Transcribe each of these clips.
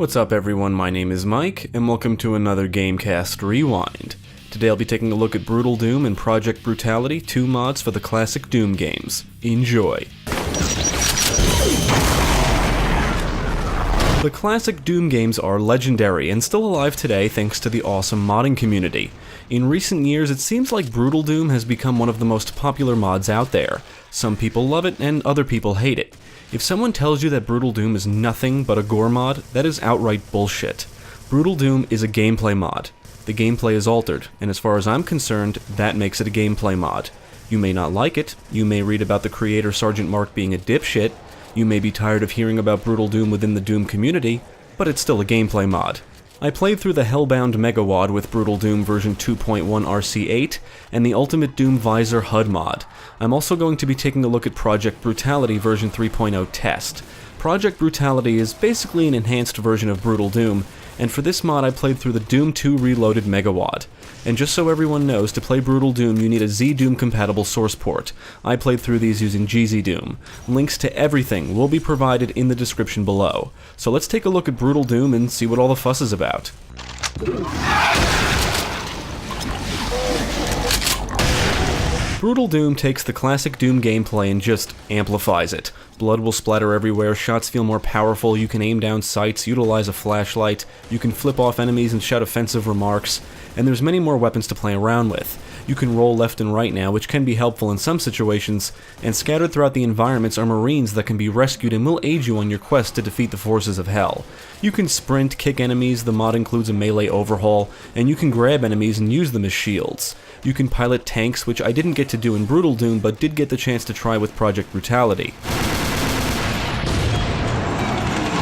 What's up everyone, my name is Mike, and welcome to another GameCast Rewind. Today I'll be taking a look at Brutal Doom and Project Brutality, two mods for the classic Doom games. Enjoy! The classic Doom games are legendary and still alive today thanks to the awesome modding community. In recent years, it seems like Brutal Doom has become one of the most popular mods out there. Some people love it and other people hate it. If someone tells you that Brutal Doom is nothing but a gore mod, that is outright bullshit. Brutal Doom is a gameplay mod. The gameplay is altered, and as far as I'm concerned, that makes it a gameplay mod. You may not like it, you may read about the creator Sergeant Mark being a dipshit, you may be tired of hearing about Brutal Doom within the Doom community, but it's still a gameplay mod. I played through the Hellbound Megawad with Brutal Doom version 2.1 RC8 and the Ultimate Doom Visor HUD mod. I'm also going to be taking a look at Project Brutality version 3.0 test. Project Brutality is basically an enhanced version of Brutal Doom, and for this mod I played through the Doom 2 Reloaded Megawad. And just so everyone knows, to play Brutal Doom you need a Z-Doom compatible source port. I played through these using GZ-Doom. Links to everything will be provided in the description below. So let's take a look at Brutal Doom and see what all the fuss is about. Brutal Doom takes the classic Doom gameplay and just amplifies it. Blood will splatter everywhere, shots feel more powerful, you can aim down sights, utilize a flashlight, you can flip off enemies and shout offensive remarks, and there's many more weapons to play around with. You can roll left and right now, which can be helpful in some situations, and scattered throughout the environments are marines that can be rescued and will aid you on your quest to defeat the forces of hell. You can sprint, kick enemies, the mod includes a melee overhaul, and you can grab enemies and use them as shields. You can pilot tanks, which I didn't get to do in Brutal Doom, but did get the chance to try with Project Brutality.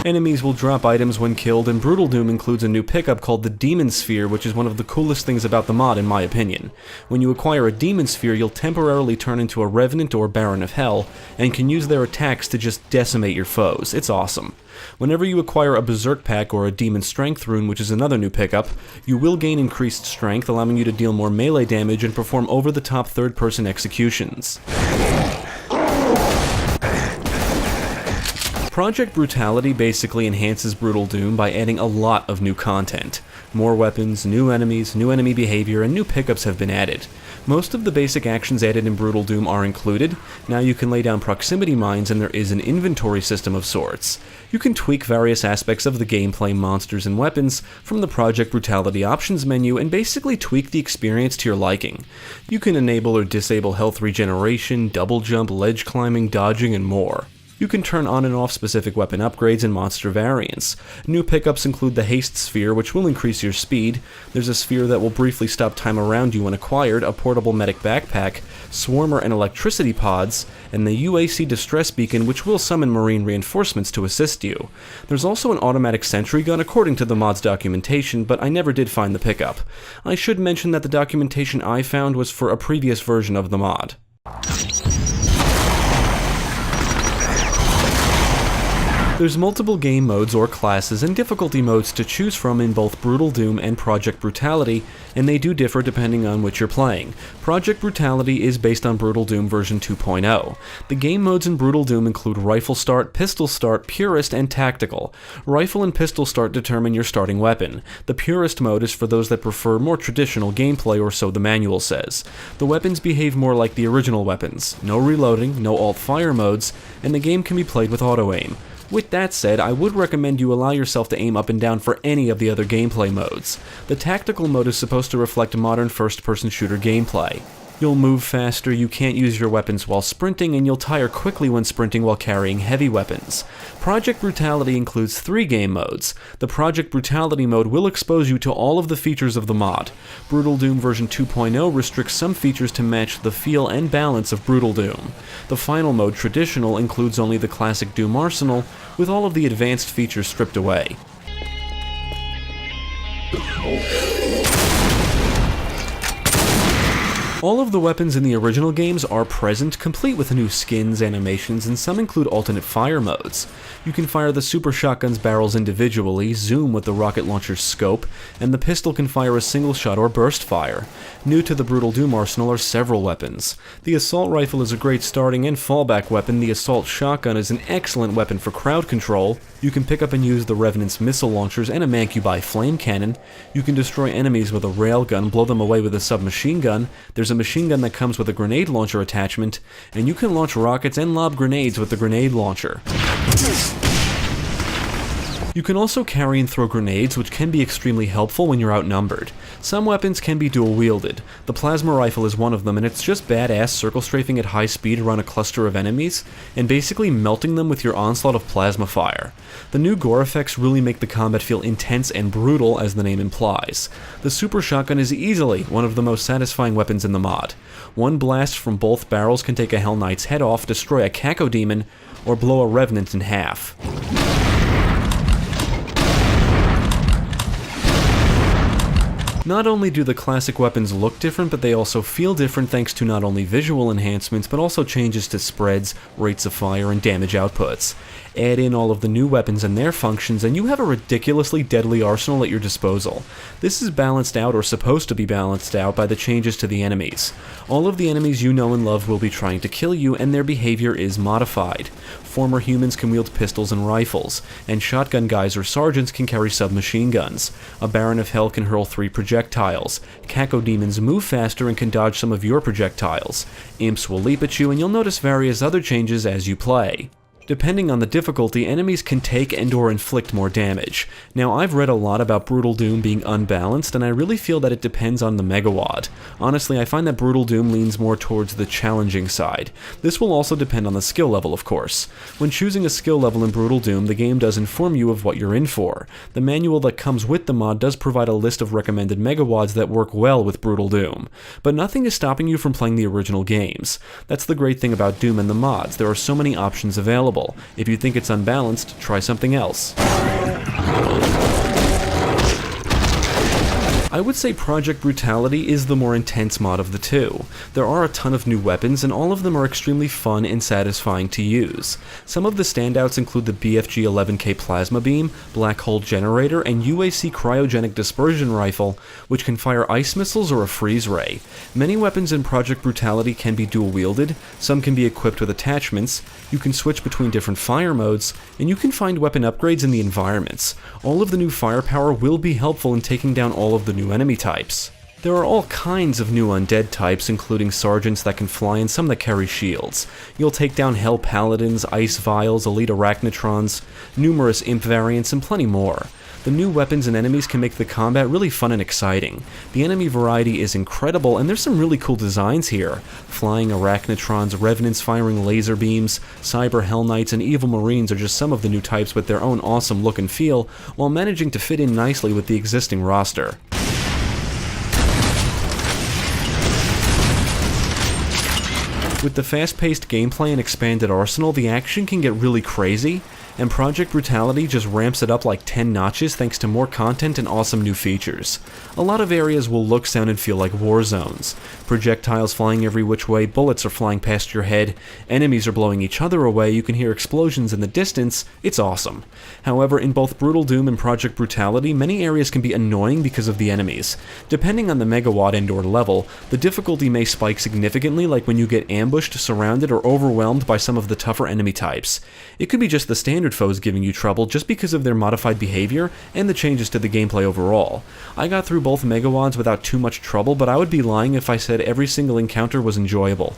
Enemies will drop items when killed, and Brutal Doom includes a new pickup called the Demon Sphere, which is one of the coolest things about the mod in my opinion. When you acquire a Demon Sphere, you'll temporarily turn into a Revenant or Baron of Hell, and can use their attacks to just decimate your foes. It's awesome. Whenever you acquire a Berserk Pack or a Demon Strength Rune, which is another new pickup, you will gain increased strength, allowing you to deal more melee damage and perform over-the-top third-person executions. Project Brutality basically enhances Brutal Doom by adding a lot of new content. More weapons, new enemies, new enemy behavior, and new pickups have been added. Most of the basic actions added in Brutal Doom are included. Now you can lay down proximity mines and there is an inventory system of sorts. You can tweak various aspects of the gameplay, monsters, and weapons from the Project Brutality options menu and basically tweak the experience to your liking. You can enable or disable health regeneration, double jump, ledge climbing, dodging, and more. You can turn on and off specific weapon upgrades and monster variants. New pickups include the Haste Sphere, which will increase your speed. There's a sphere that will briefly stop time around you when acquired, a portable medic backpack, Swarmer and electricity pods, and the UAC Distress Beacon, which will summon marine reinforcements to assist you. There's also an automatic sentry gun according to the mod's documentation, but I never did find the pickup. I should mention that the documentation I found was for a previous version of the mod. There's multiple game modes or classes and difficulty modes to choose from in both Brutal Doom and Project Brutality, and they do differ depending on which you're playing. Project Brutality is based on Brutal Doom version 2.0. The game modes in Brutal Doom include Rifle Start, Pistol Start, Purist, and Tactical. Rifle and Pistol Start determine your starting weapon. The Purist mode is for those that prefer more traditional gameplay, or so the manual says. The weapons behave more like the original weapons. No reloading, no alt-fire modes, and the game can be played with auto-aim. With that said, I would recommend you allow yourself to aim up and down for any of the other gameplay modes. The tactical mode is supposed to reflect modern first-person shooter gameplay. You'll move faster, you can't use your weapons while sprinting, and you'll tire quickly when sprinting while carrying heavy weapons. Project Brutality includes 3 game modes. The Project Brutality mode will expose you to all of the features of the mod. Brutal Doom version 2.0 restricts some features to match the feel and balance of Brutal Doom. The final mode, Traditional, includes only the classic Doom arsenal, with all of the advanced features stripped away. All of the weapons in the original games are present, complete with new skins, animations, and some include alternate fire modes. You can fire the super shotgun's barrels individually, zoom with the rocket launcher's scope, and the pistol can fire a single shot or burst fire. New to the Brutal Doom arsenal are several weapons. The assault rifle is a great starting and fallback weapon. The assault shotgun is an excellent weapon for crowd control. You can pick up and use the Revenant's missile launchers and a Mancubi flame cannon. You can destroy enemies with a railgun, blow them away with a submachine gun. There's a machine gun that comes with a grenade launcher attachment, and you can launch rockets and lob grenades with the grenade launcher. You can also carry and throw grenades, which can be extremely helpful when you're outnumbered. Some weapons can be dual-wielded. The plasma rifle is one of them, and it's just badass circle strafing at high speed around a cluster of enemies, and basically melting them with your onslaught of plasma fire. The new gore effects really make the combat feel intense and brutal, as the name implies. The super shotgun is easily one of the most satisfying weapons in the mod. One blast from both barrels can take a Hell Knight's head off, destroy a Cacodemon, or blow a Revenant in half. Not only do the classic weapons look different, but they also feel different thanks to not only visual enhancements, but also changes to spreads, rates of fire, and damage outputs. Add in all of the new weapons and their functions, and you have a ridiculously deadly arsenal at your disposal. This is balanced out, or supposed to be balanced out, by the changes to the enemies. All of the enemies you know and love will be trying to kill you, and their behavior is modified. Former humans can wield pistols and rifles, and shotgun guys or sergeants can carry submachine guns. A Baron of Hell can hurl 3 projectiles. Cacodemons move faster and can dodge some of your projectiles. Imps will leap at you, and you'll notice various other changes as you play. Depending on the difficulty, enemies can take and/or inflict more damage. Now, I've read a lot about Brutal Doom being unbalanced, and I really feel that it depends on the megawatt. Honestly, I find that Brutal Doom leans more towards the challenging side. This will also depend on the skill level, of course. When choosing a skill level in Brutal Doom, the game does inform you of what you're in for. The manual that comes with the mod does provide a list of recommended megawatts that work well with Brutal Doom, but nothing is stopping you from playing the original games. That's the great thing about Doom and the mods. There are so many options available. If you think it's unbalanced, try something else. I would say Project Brutality is the more intense mod of the two. There are a ton of new weapons, and all of them are extremely fun and satisfying to use. Some of the standouts include the BFG 11K Plasma Beam, Black Hole Generator, and UAC Cryogenic Dispersion Rifle, which can fire ice missiles or a freeze ray. Many weapons in Project Brutality can be dual-wielded, some can be equipped with attachments, you can switch between different fire modes, and you can find weapon upgrades in the environments. All of the new firepower will be helpful in taking down all of the new enemy types. There are all kinds of new undead types, including sergeants that can fly and some that carry shields. You'll take down Hell Paladins, Ice Vials, Elite Arachnotrons, numerous imp variants, and plenty more. The new weapons and enemies can make the combat really fun and exciting. The enemy variety is incredible, and there's some really cool designs here. Flying Arachnotrons, Revenants firing laser beams, Cyber Hell Knights, and Evil Marines are just some of the new types with their own awesome look and feel, while managing to fit in nicely with the existing roster. With the fast-paced gameplay and expanded arsenal, the action can get really crazy, and Project Brutality just ramps it up like 10 notches thanks to more content and awesome new features. A lot of areas will look, sound, and feel like war zones. Projectiles flying every which way, bullets are flying past your head, enemies are blowing each other away, you can hear explosions in the distance, it's awesome. However, in both Brutal Doom and Project Brutality, many areas can be annoying because of the enemies. Depending on the megawatt and/or level, the difficulty may spike significantly, like when you get ambushed, surrounded, or overwhelmed by some of the tougher enemy types. It could be just the standard foes giving you trouble just because of their modified behavior and the changes to the gameplay overall. I got through both megawads without too much trouble, but I would be lying if I said every single encounter was enjoyable.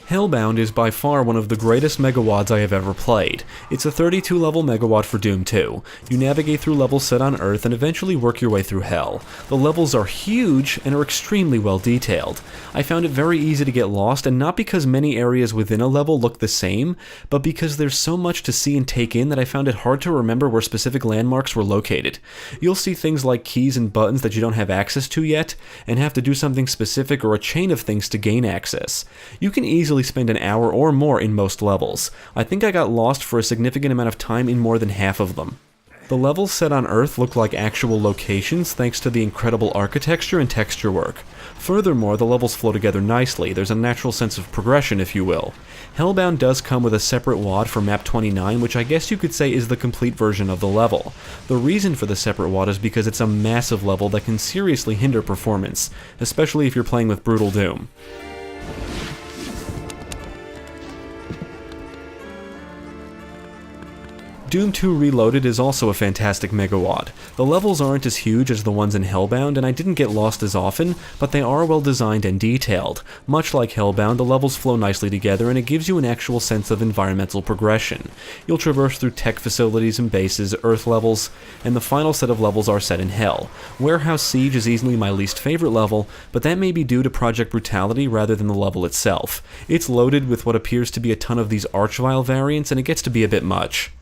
Hellbound is by far one of the greatest megawads I have ever played. It's a 32 level megawatt for Doom 2. You navigate through levels set on Earth and eventually work your way through Hell. The levels are huge and are extremely well detailed. I found it very easy to get lost, and not because many areas within a level look the same, but because there's so much to see and take in that I found it hard to remember where specific landmarks were located. You'll see things like keys and buttons that you don't have access to yet, and have to do something specific or a chain of things to gain access. You can easily spend an hour or more in most levels. I think I got lost for a significant amount of time in more than half of them. The levels set on Earth look like actual locations thanks to the incredible architecture and texture work. Furthermore, the levels flow together nicely, there's a natural sense of progression, if you will. Hellbound does come with a separate WAD for map 29, which I guess you could say is the complete version of the level. The reason for the separate WAD is because it's a massive level that can seriously hinder performance, especially if you're playing with Brutal Doom. Doom 2 Reloaded is also a fantastic megawad. The levels aren't as huge as the ones in Hellbound, and I didn't get lost as often, but they are well designed and detailed. Much like Hellbound, the levels flow nicely together, and it gives you an actual sense of environmental progression. You'll traverse through tech facilities and bases, Earth levels, and the final set of levels are set in Hell. Warehouse Siege is easily my least favorite level, but that may be due to Project Brutality rather than the level itself. It's loaded with what appears to be a ton of these Archvile variants, and it gets to be a bit much.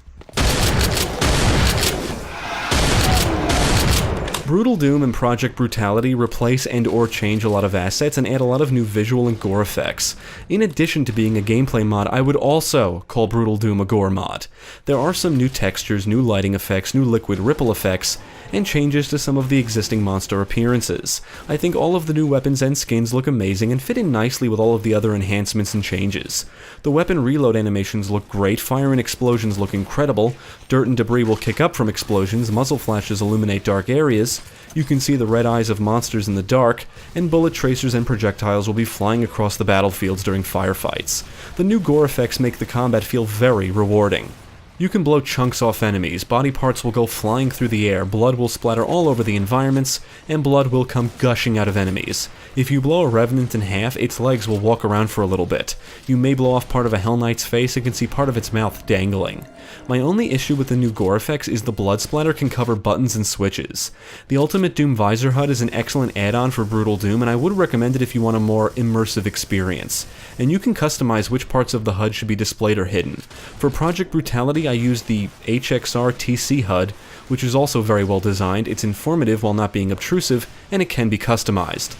Brutal Doom and Project Brutality replace and/or change a lot of assets and add a lot of new visual and gore effects. In addition to being a gameplay mod, I would also call Brutal Doom a gore mod. There are some new textures, new lighting effects, new liquid ripple effects, and changes to some of the existing monster appearances. I think all of the new weapons and skins look amazing and fit in nicely with all of the other enhancements and changes. The weapon reload animations look great, fire and explosions look incredible, dirt and debris will kick up from explosions, muzzle flashes illuminate dark areas, you can see the red eyes of monsters in the dark, and bullet tracers and projectiles will be flying across the battlefields during firefights. The new gore effects make the combat feel very rewarding. You can blow chunks off enemies, body parts will go flying through the air, blood will splatter all over the environments, and blood will come gushing out of enemies. If you blow a Revenant in half, its legs will walk around for a little bit. You may blow off part of a Hell Knight's face and can see part of its mouth dangling. My only issue with the new gore effects is the blood splatter can cover buttons and switches. The Ultimate Doom Visor HUD is an excellent add-on for Brutal Doom, and I would recommend it if you want a more immersive experience. And you can customize which parts of the HUD should be displayed or hidden. For Project Brutality, I used the HXR TC HUD, which is also very well designed, it's informative while not being obtrusive, and it can be customized.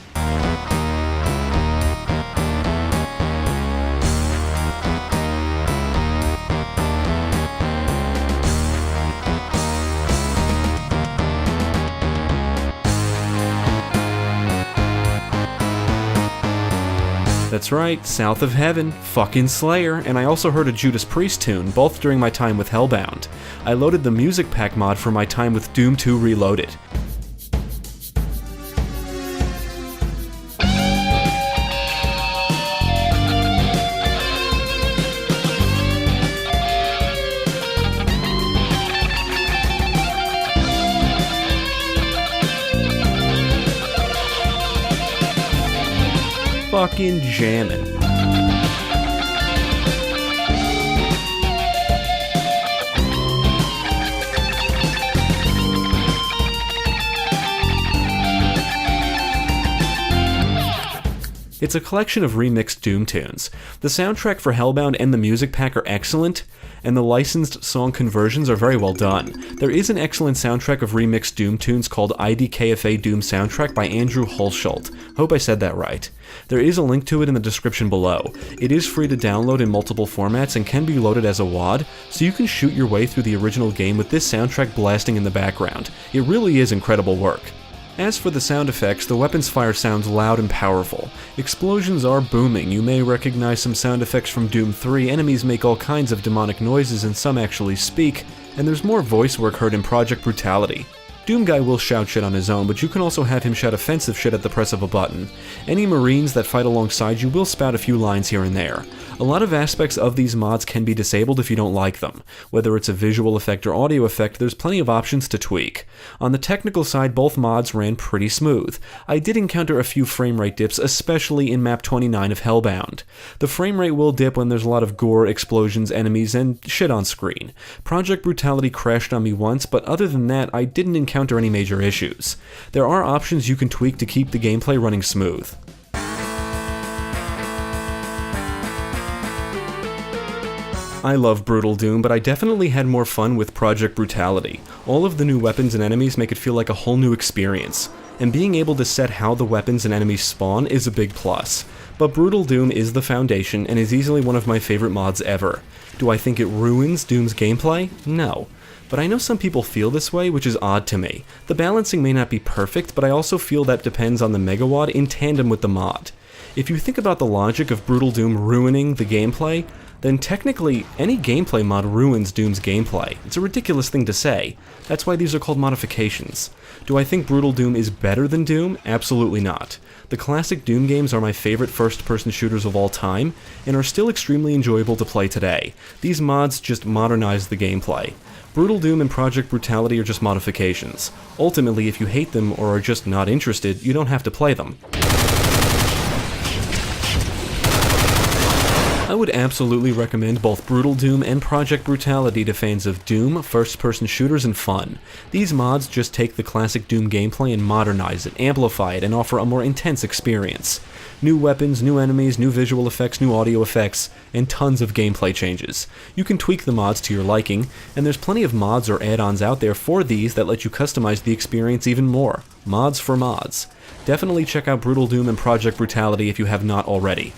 That's right, South of Heaven, fucking Slayer, and I also heard a Judas Priest tune, both during my time with Hellbound. I loaded the Music Pack mod for my time with Doom 2 Reloaded. Fucking jammin'. It's a collection of remixed Doom tunes. The soundtrack for Hellbound and the Music Pack are excellent, and the licensed song conversions are very well done. There is an excellent soundtrack of remixed Doom tunes called a.k.a. Doom Soundtrack by Andrew Hulsholt. Hope I said that right. There is a link to it in the description below. It is free to download in multiple formats and can be loaded as a WAD, so you can shoot your way through the original game with this soundtrack blasting in the background. It really is incredible work. As for the sound effects, the weapons fire sounds loud and powerful. Explosions are booming, you may recognize some sound effects from Doom 3, enemies make all kinds of demonic noises and some actually speak, and there's more voice work heard in Project Brutality. Doom Guy will shout shit on his own, but you can also have him shout offensive shit at the press of a button. Any Marines that fight alongside you will spout a few lines here and there. A lot of aspects of these mods can be disabled if you don't like them. Whether it's a visual effect or audio effect, there's plenty of options to tweak. On the technical side, both mods ran pretty smooth. I did encounter a few frame rate dips, especially in map 29 of Hellbound. The frame rate will dip when there's a lot of gore, explosions, enemies, and shit on screen. Project Brutality crashed on me once, but other than that, I didn't encounter any major issues. There are options you can tweak to keep the gameplay running smooth. I love Brutal Doom, but I definitely had more fun with Project Brutality. All of the new weapons and enemies make it feel like a whole new experience, and being able to set how the weapons and enemies spawn is a big plus. But Brutal Doom is the foundation and is easily one of my favorite mods ever. Do I think it ruins Doom's gameplay? No. but I know some people feel this way, which is odd to me. The balancing may not be perfect, but I also feel that depends on the megawatt in tandem with the mod. If you think about the logic of Brutal Doom ruining the gameplay, then technically any gameplay mod ruins Doom's gameplay. It's a ridiculous thing to say. That's why these are called modifications. Do I think Brutal Doom is better than Doom? Absolutely not. The classic Doom games are my favorite first-person shooters of all time, and are still extremely enjoyable to play today. These mods just modernize the gameplay. Brutal Doom and Project Brutality are just modifications. Ultimately, if you hate them or are just not interested, you don't have to play them. I would absolutely recommend both Brutal Doom and Project Brutality to fans of Doom, first-person shooters, and fun. These mods just take the classic Doom gameplay and modernize it, amplify it, and offer a more intense experience. New weapons, new enemies, new visual effects, new audio effects, and tons of gameplay changes. You can tweak the mods to your liking, and there's plenty of mods or add-ons out there for these that let you customize the experience even more. Mods for mods. Definitely check out Brutal Doom and Project Brutality if you have not already.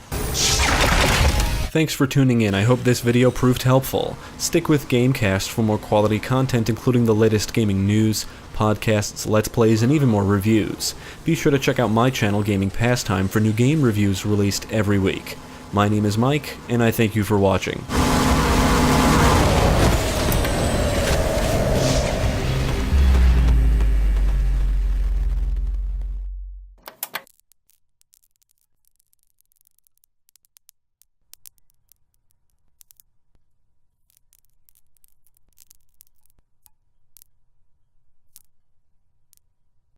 Thanks for tuning in. I hope this video proved helpful. Stick with GameCast for more quality content, including the latest gaming news, podcasts, let's plays, and even more reviews. Be sure to check out my channel, Gaming Pastime, for new game reviews released every week. My name is Mike, and I thank you for watching.